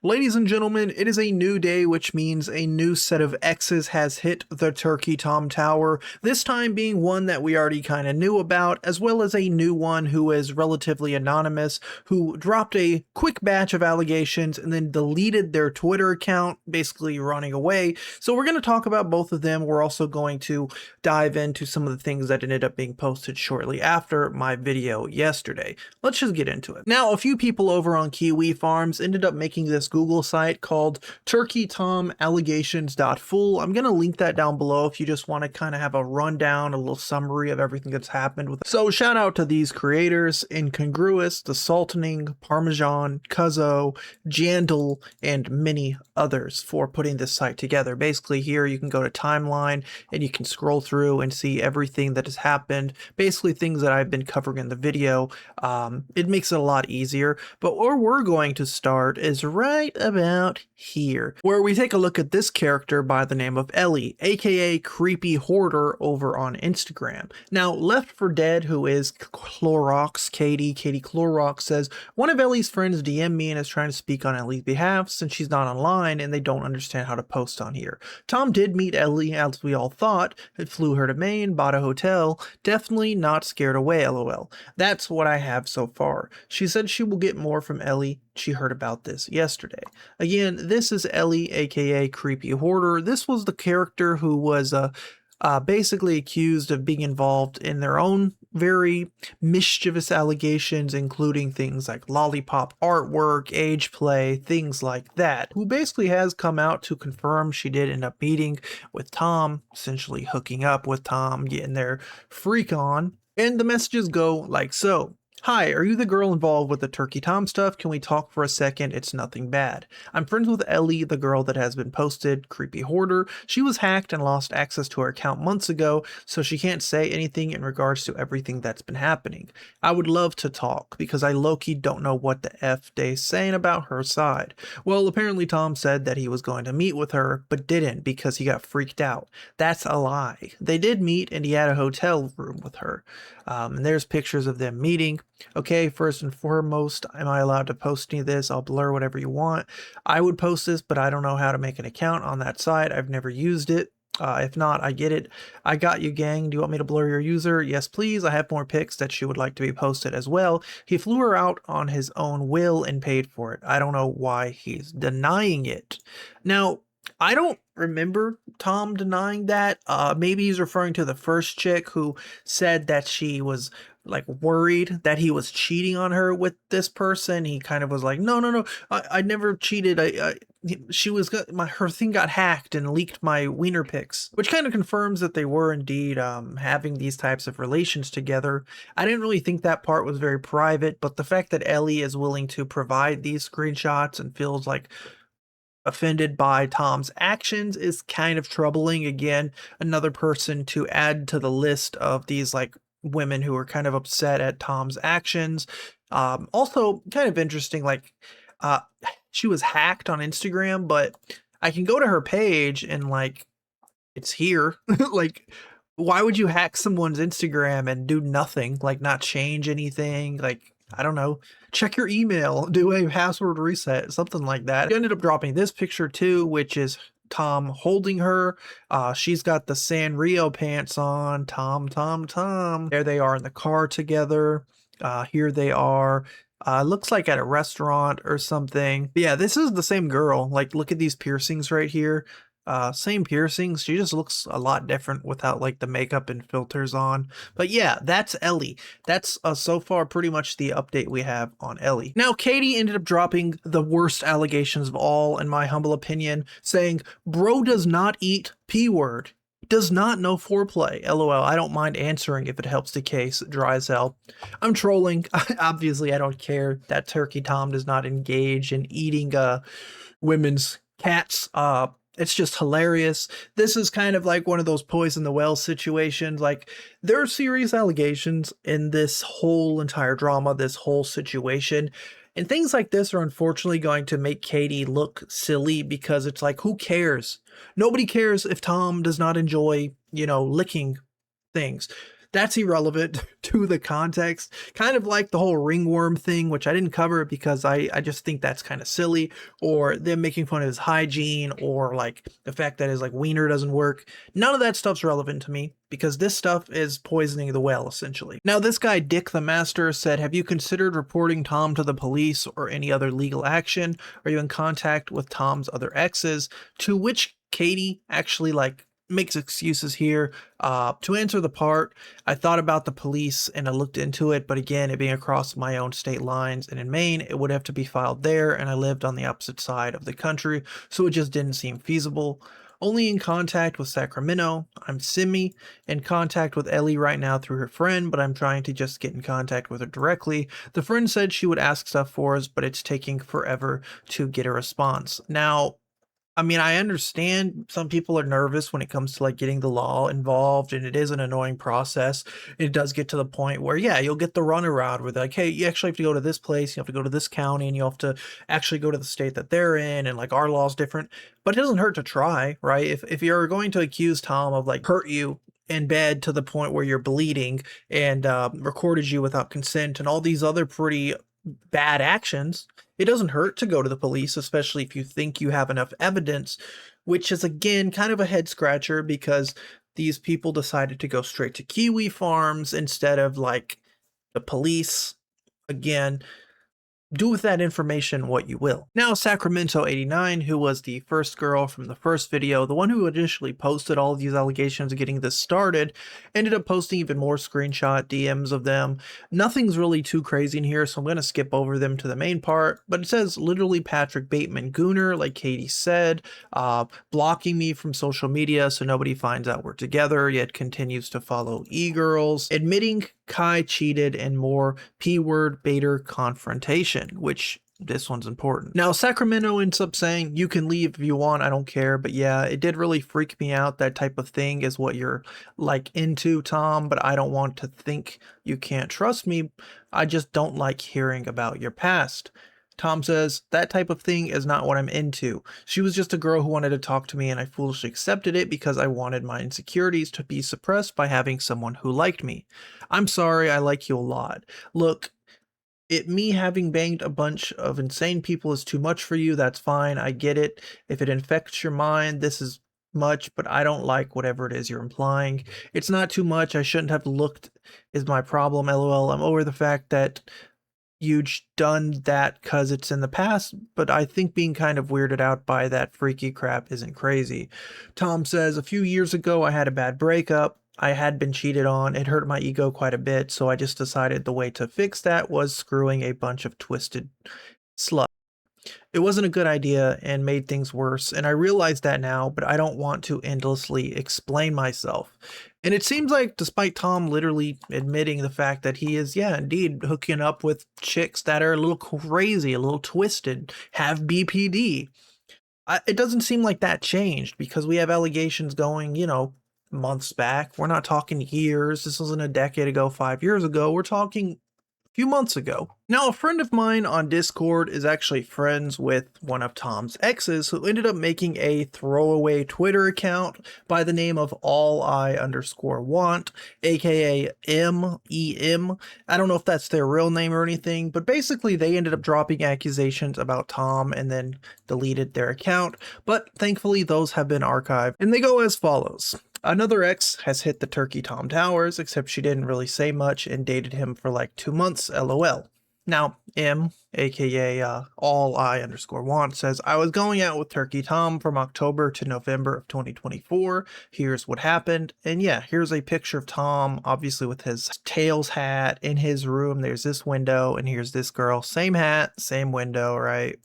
Ladies and gentlemen, it is a new day, which means a new set of X's has hit the Turkey Tom Tower, this time being one that we already kind of knew about, as well as a new one who is relatively anonymous, who dropped a quick batch of allegations and then deleted their Twitter account, basically running away. So we're going to talk about both of them. We're also going to dive into some of the things that ended up being posted shortly after my video yesterday. Let's just get into it. Now, a few people over on Kiwi Farms ended up making this Google site called Turkey Tom Allegations.full. I'm going to link that down below if you just want to kind of have a rundown, a little summary of everything that's happened with it. So shout out to these creators: Incongruous, The Sultaning, Parmesan, Cuzzo, Jandal, and many others for putting this site together. Basically here you can go to timeline and you can scroll through and see everything that has happened, basically things that I've been covering in the video. It makes it a lot easier, but where we're going to start is right about here, where we take a look at this character by the name of Ellie, aka CreepyHoarder over on Instagram. Now, Left for Dead, who is KloroxKatie, Katie Clorox, says, one of Ellie's friends DM'd me and is trying to speak on Ellie's behalf since she's not online and they don't understand how to post on here. Tom did meet Ellie as we all thought. It flew her to Maine, bought a hotel. Definitely not scared away, lol. That's what I have so far. She said she will get more from Ellie. She heard about this yesterday. Again, this is Ellie, aka CreepyHoarder. This was the character who was basically accused of being involved in their own very mischievous allegations, including things like lollipop artwork, age play, things like that, who basically has come out to confirm she did end up meeting with Tom, essentially hooking up with Tom, getting their freak on. And the messages go like so. Hi, are you the girl involved with the Turkey Tom stuff? Can we talk for a second? It's nothing bad. I'm friends with Ellie, the girl that has been posted, CreepyHoarder. She was hacked and lost access to her account months ago, so she can't say anything in regards to everything that's been happening. I would love to talk, because I low-key don't know what the F they's saying about her side. Well, apparently Tom said that he was going to meet with her, but didn't because he got freaked out. That's a lie. They did meet, and he had a hotel room with her. And there's pictures of them meeting. Okay, first and foremost, am I allowed to post any of this? I'll blur whatever you want. I would post this, but I don't know how to make an account on that site. I've never used it. If not, I get it. I got you, gang. Do you want me to blur your user? Yes, please. I have more pics that she would like to be posted as well. He flew her out on his own will and paid for it. I don't know why he's denying it. Now, I don't remember Tom denying that. Maybe he's referring to the first chick who said that she was like worried that he was cheating on her with this person. He kind of was like, no, I never cheated. Her thing got hacked and leaked my wiener pics, which kind of confirms that they were indeed having these types of relations together. I didn't really think that part was very private, but the fact that Ellie is willing to provide these screenshots and feels like offended by Tom's actions is kind of troubling. Again, another person to add to the list of these like women who are kind of upset at Tom's actions. Also kind of interesting, like she was hacked on Instagram, but I can go to her page and like it's here. Like, why would you hack someone's Instagram and do nothing, like not change anything? Like, I don't know, check your email, do a password reset, something like that. He ended up dropping this picture too, which is Tom holding her. She's got the Sanrio pants on. Tom. There they are in the car together. Here they are. Looks like at a restaurant or something. But yeah, this is the same girl. Like, look at these piercings right here. Same piercings. She just looks a lot different without like the makeup and filters on. But yeah, that's Ellie. That's so far pretty much the update we have on Ellie. Now, Katie ended up dropping the worst allegations of all, in my humble opinion, saying, bro does not eat P-word. Does not know foreplay. LOL. I don't mind answering if it helps the case. Dry as hell. I'm trolling. Obviously, I don't care that Turkey Tom does not engage in eating women's cats. It's just hilarious. This is kind of like one of those poison the well situations. Like, there are serious allegations in this whole entire drama, this whole situation. And things like this are unfortunately going to make Katie look silly because it's like, who cares? Nobody cares if Tom does not enjoy, licking things. That's irrelevant to the context. Kind of like the whole ringworm thing, which I didn't cover because I just think that's kind of silly, or them making fun of his hygiene, or like the fact that his like wiener doesn't work. None of that stuff's relevant to me because this stuff is poisoning the well, essentially. Now, this guy, Dick the Master, said, have you considered reporting Tom to the police or any other legal action? Are you in contact with Tom's other exes? To which Katie actually like makes excuses here. To answer the part, I thought about the police and I looked into it, but again, it being across my own state lines and in Maine, it would have to be filed there, and I lived on the opposite side of the country, so it just didn't seem feasible. Only in contact with Sacramento. I'm in contact with Ellie right now through her friend, but I'm trying to just get in contact with her directly. The friend said she would ask stuff for us, but it's taking forever to get a response. Now, I mean, I understand some people are nervous when it comes to like getting the law involved, and it is an annoying process. It does get to the point where, yeah, you'll get the runaround where like, hey, you actually have to go to this place, you have to go to this county, and you have to actually go to the state that they're in, and like our law's different. But it doesn't hurt to try, right? If you're going to accuse Tom of like hurt you in bed to the point where you're bleeding and recorded you without consent and all these other pretty bad actions, it doesn't hurt to go to the police, especially if you think you have enough evidence, which is again kind of a head scratcher because these people decided to go straight to Kiwi Farms instead of like the police. Again, do with that information what you will. Now, Sacramento 89, who was the first girl from the first video, the one who initially posted all of these allegations of getting this started, ended up posting even more screenshot DMs of them. Nothing's really too crazy in here, so I'm going to skip over them to the main part, but it says literally Patrick Bateman Gooner, like Katie said, blocking me from social media so nobody finds out we're together, yet continues to follow e-girls, admitting Kai cheated, and more P-word baiter confrontation, which this one's important. Now, Sacramento ends up saying, you can leave if you want, I don't care, but yeah, it did really freak me out. That type of thing is what you're like into, Tom, but I don't want to think you can't trust me. I just don't like hearing about your past. Tom says, that type of thing is not what I'm into. She was just a girl who wanted to talk to me, and I foolishly accepted it because I wanted my insecurities to be suppressed by having someone who liked me. I'm sorry, I like you a lot. Look, me having banged a bunch of insane people is too much for you, that's fine, I get it. If it infects your mind, this is much, but I don't like whatever it is you're implying. It's not too much, I shouldn't have looked, is my problem, lol. I'm over the fact that you've done that because it's in the past, but I think being kind of weirded out by that freaky crap isn't crazy. Tom says, a few years ago I had a bad breakup. I had been cheated on. It hurt my ego quite a bit, so I just decided the way to fix that was screwing a bunch of twisted sluts. It wasn't a good idea and made things worse, and I realize that now, but I don't want to endlessly explain myself. And it seems like, despite Tom literally admitting the fact that he is, yeah, indeed, hooking up with chicks that are a little crazy, a little twisted, have BPD, it doesn't seem like that changed because we have allegations going, you know, months back. We're not talking years. This wasn't a decade ago, 5 years ago. We're talking few months ago. Now, a friend of mine on Discord is actually friends with one of Tom's exes who ended up making a throwaway Twitter account by the name of AllI_want, aka MEM. I don't know if that's their real name or anything, but basically they ended up dropping accusations about Tom and then deleted their account, but thankfully those have been archived, and they go as follows. Another ex has hit the Turkey Tom towers, except she didn't really say much and dated him for like 2 months, lol. Now, M, aka AllI_want, says, I was going out with Turkey Tom from October to November of 2024. Here's what happened. And yeah, here's a picture of Tom, obviously with his Tails hat in his room. There's this window, and here's this girl. Same hat, same window, right?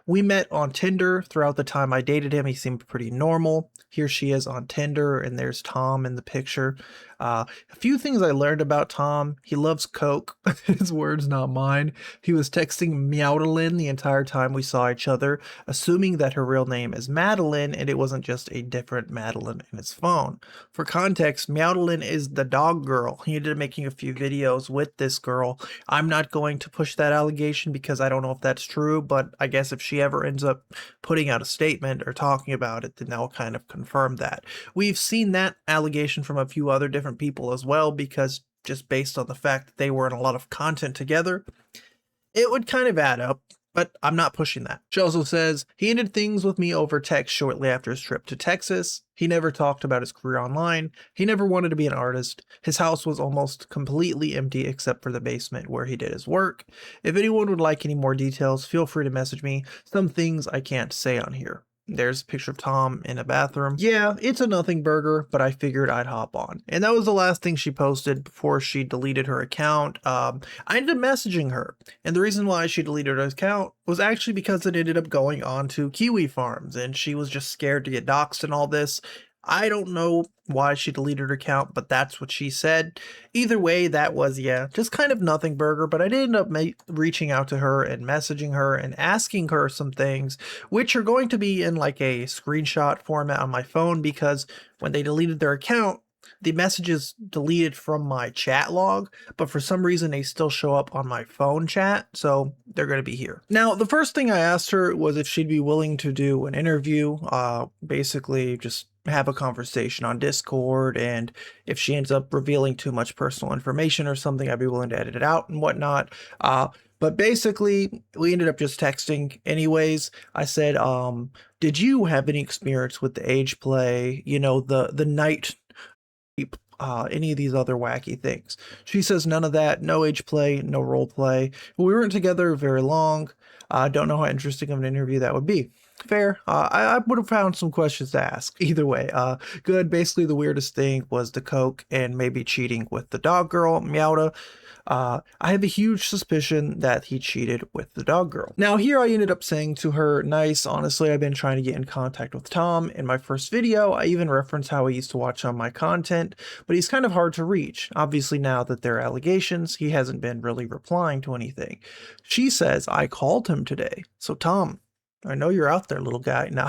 We met on Tinder. Throughout the time I dated him, he seemed pretty normal. Here she is on Tinder, and there's Tom in the picture. A few things I learned about Tom. He loves Coke. His words, not mine. online. He was texting Meowdelin the entire time we saw each other, assuming that her real name is Madeline and it wasn't just a different Madeline in his phone. For context, Meowdelin is the dog girl. He ended up making a few videos with this girl. I'm not going to push that allegation because I don't know if that's true, but I guess if she ever ends up putting out a statement or talking about it, then that will kind of confirm that. We've seen that allegation from a few other different people as well, because just based on the fact that they were in a lot of content together, it would kind of add up, but I'm not pushing that. She also says, he ended things with me over text shortly after his trip to Texas. He never talked about his career online. He never wanted to be an artist. His house was almost completely empty except for the basement where he did his work. If anyone would like any more details, feel free to message me. Some things I can't say on here. There's a picture of Tom in a bathroom. Yeah, it's a nothing burger, but I figured I'd hop on. And that was the last thing she posted before she deleted her account. I ended up messaging her. And the reason why she deleted her account was actually because it ended up going on to Kiwi Farms. And she was just scared to get doxxed and all this. I don't know why she deleted her account, but that's what she said. Either way, that was, yeah, just kind of nothing burger, but I did end up reaching out to her and messaging her and asking her some things, which are going to be in like a screenshot format on my phone, because when they deleted their account, the messages deleted from my chat log, but for some reason they still show up on my phone chat, so they're going to be here. Now, the first thing I asked her was if she'd be willing to do an interview, basically just have a conversation on Discord, and if she ends up revealing too much personal information or something, I'd be willing to edit it out and whatnot. But basically, we ended up just texting anyways. I said, did you have any experience with the age play, you know, the night, any of these other wacky things? She says none of that, no age play, no role play. We weren't together very long. I don't know how interesting of an interview that would be. Fair. I would have found some questions to ask. Either way, good. Basically, the weirdest thing was the coke and maybe cheating with the dog girl, Meowda. I have a huge suspicion that he cheated with the dog girl. Now here I ended up saying to her, nice, honestly, I've been trying to get in contact with Tom. In my first video, I even referenced how he used to watch on my content, but he's kind of hard to reach. Obviously now that there are allegations, he hasn't been really replying to anything. She says, I called him today. So Tom, I know you're out there, little guy. Now,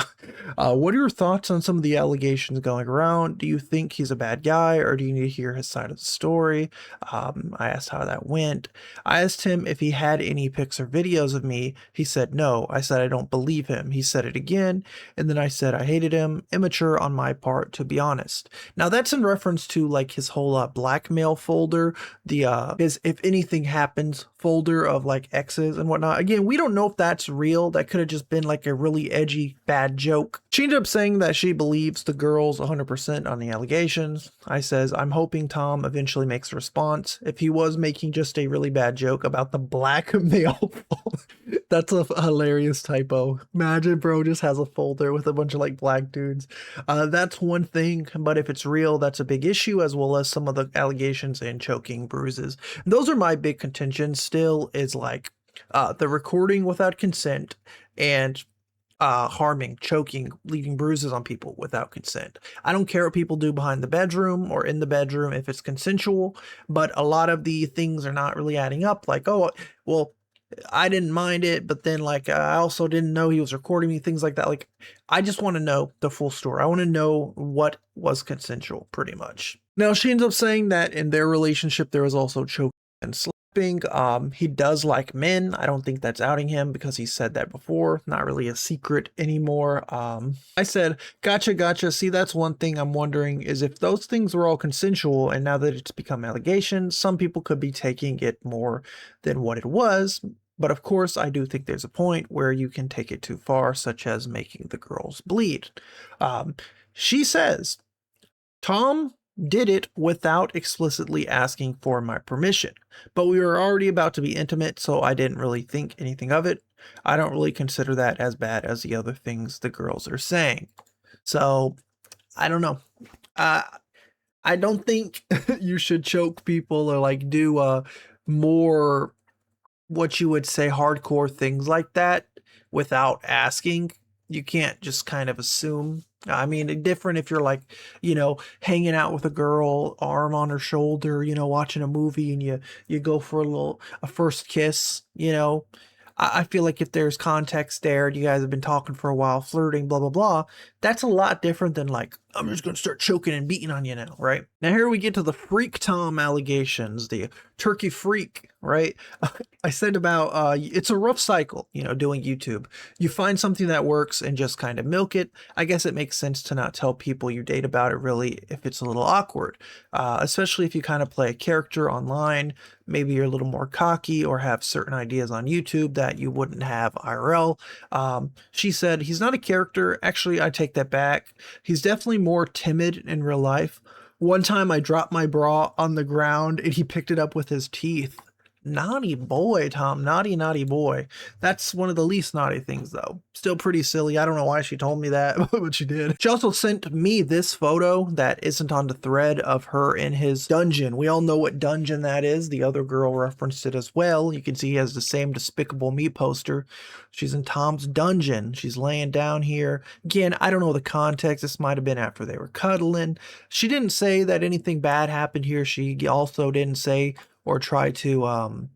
what are your thoughts on some of the allegations going around? Do you think he's a bad guy, or do you need to hear his side of the story? I asked how that went. I asked him if he had any pics or videos of me. He said no. I said I don't believe him. He said it again, and then I said I hated him. Immature on my part, to be honest. Now, that's in reference to like his whole Blackmail folder, his if anything happens folder of like exes and whatnot. Again, we don't know if that's real. That could have just been like a really edgy bad joke. She ended up saying that she believes the girls 100% on the allegations. I says, I'm hoping Tom eventually makes a response. If he was making just a really bad joke about the blackmail, that's a hilarious typo. Imagine bro just has a folder with a bunch of like black dudes. That's one thing, but if it's real, that's a big issue, as well as some of the allegations and choking, bruises. Those are my big contentions still, is like the recording without consent and harming, choking, leaving bruises on people without consent. I don't care what people do behind the bedroom or in the bedroom if it's consensual, but a lot of the things are not really adding up. Like, oh, well, I didn't mind it, but then like I also didn't know he was recording me, things like that. Like, I just want to know the full story. I want to know what was consensual, pretty much. Now, she ends up saying that in their relationship there was also choking and slapping. He does like men. I don't think that's outing him because he said that before. Not really a secret anymore. I said, gotcha. See, that's one thing I'm wondering, is if those things were all consensual and now that it's become allegations, some people could be taking it more than what it was. But of course, I do think there's a point where you can take it too far, such as making the girls bleed. She says, Tom did it without explicitly asking for my permission, but we were already about to be intimate, so I didn't really think anything of it. I don't really consider that as bad as the other things the girls are saying. So, I don't know. I don't think you should choke people or like do more, what you would say, hardcore things like that without asking. you can't just kind of assume. I mean, different if you're like, hanging out with a girl, arm on her shoulder, watching a movie, and you go for a first kiss. I feel like if there's context there, you guys have been talking for a while, flirting, blah blah blah. That's a lot different than like, I'm just gonna start choking and beating on you now, right? Now here we get to the Freak Tom allegations, the turkey freak, right? I said about it's a rough cycle, doing YouTube. You find something that works and just kind of milk it. I guess it makes sense to not tell people you date about it really if it's a little awkward, especially if you kind of play a character online. Maybe you're a little more cocky or have certain ideas on YouTube that you wouldn't have IRL. She said he's not a character. Actually, I take that back. He's definitely more timid in real life. One time I dropped my bra on the ground and he picked it up with his teeth. Naughty boy, Tom. Naughty, naughty boy. That's one of the least naughty things, though. Still pretty silly. I don't know why she told me that, but she did. She also sent me this photo that isn't on the thread of her in his dungeon. We all know what dungeon that is. The other girl referenced it as well. You can see he has the same Despicable Me poster. She's in Tom's dungeon. She's laying down here. Again, I don't know the context. This might have been after they were cuddling. She didn't say that anything bad happened here. She also didn't say or try to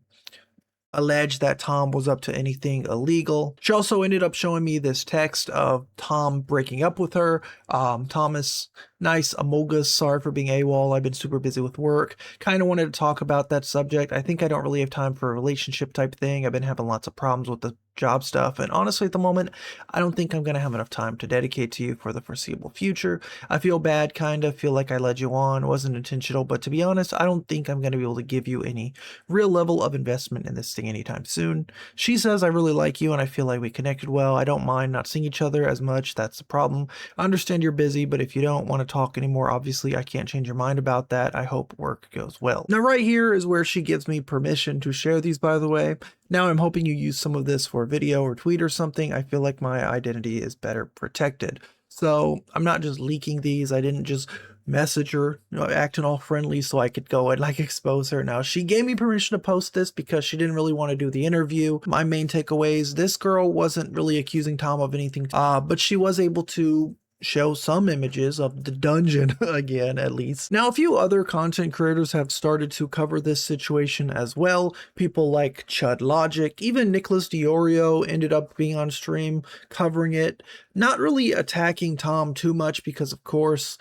allege that Tom was up to anything illegal. She also ended up showing me this text of Tom breaking up with her. Thomas, nice Amogus, sorry for being AWOL. I've been super busy with work. Kind of wanted to talk about that subject. I think I don't really have time for a relationship type thing. I've been having lots of problems with the job stuff, and honestly at the moment I don't think I'm gonna have enough time to dedicate to you for the foreseeable future. I feel bad, kind of feel like I led you on. It wasn't intentional, but to be honest, I don't think I'm gonna be able to give you any real level of investment in this thing anytime soon. She says I really like you and I feel like we connected well. I don't mind not seeing each other as much. That's the problem. I understand you're busy, but if you don't want to talk anymore, obviously I can't change your mind about that. I hope work goes well. Now right here is where she gives me permission to share these, by the way. Now I'm hoping you use some of this for a video or tweet or something. I feel like my identity is better protected. So I'm not just leaking these. I didn't just message her, acting all friendly so I could go and like expose her. Now she gave me permission to post this because she didn't really want to do the interview. My main takeaways, this girl wasn't really accusing Tom of anything, but she was able to show some images of the dungeon again, at least. Now, a few other content creators have started to cover this situation as well. People like Chud Logic, even Nicholas Diorio ended up being on stream covering it. Not really attacking Tom too much because, of course,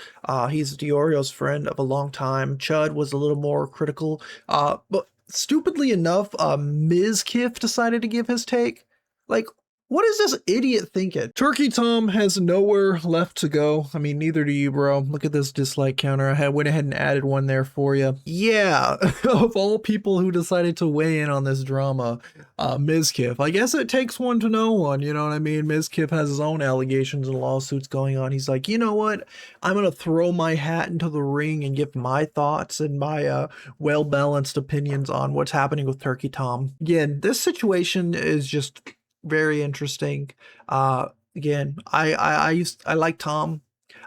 he's Diorio's friend of a long time. Chud was a little more critical, but stupidly enough, Mizkif decided to give his take. Like, what is this idiot thinking? Turkey Tom has nowhere left to go. I mean, neither do you, bro. Look at this dislike counter. I went ahead and added one there for you. Yeah, of all people who decided to weigh in on this drama, Mizkif. I guess it takes one to know one, you know what I mean? Mizkif has his own allegations and lawsuits going on. He's like, you know what? I'm going to throw my hat into the ring and give my thoughts and my well-balanced opinions on what's happening with Turkey Tom. Again, this situation is just very interesting. Again, I like Tom.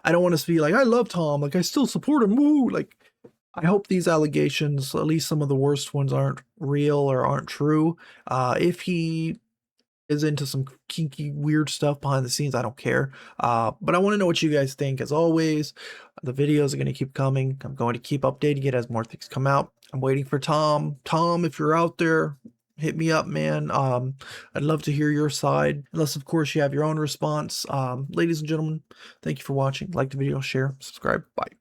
I don't want to be like, I love Tom, like I still support him. Woo! Like, I hope these allegations, at least some of the worst ones, aren't real or aren't true. If he is into some kinky weird stuff behind the scenes, I don't care. But I want to know what you guys think. As always, the videos are going to keep coming. I'm going to keep updating it as more things come out. I'm waiting for Tom. Tom, if you're out there, hit me up, man. I'd love to hear your side, unless of course you have your own response. Ladies and gentlemen, thank you for watching. Like the video, share, subscribe. Bye.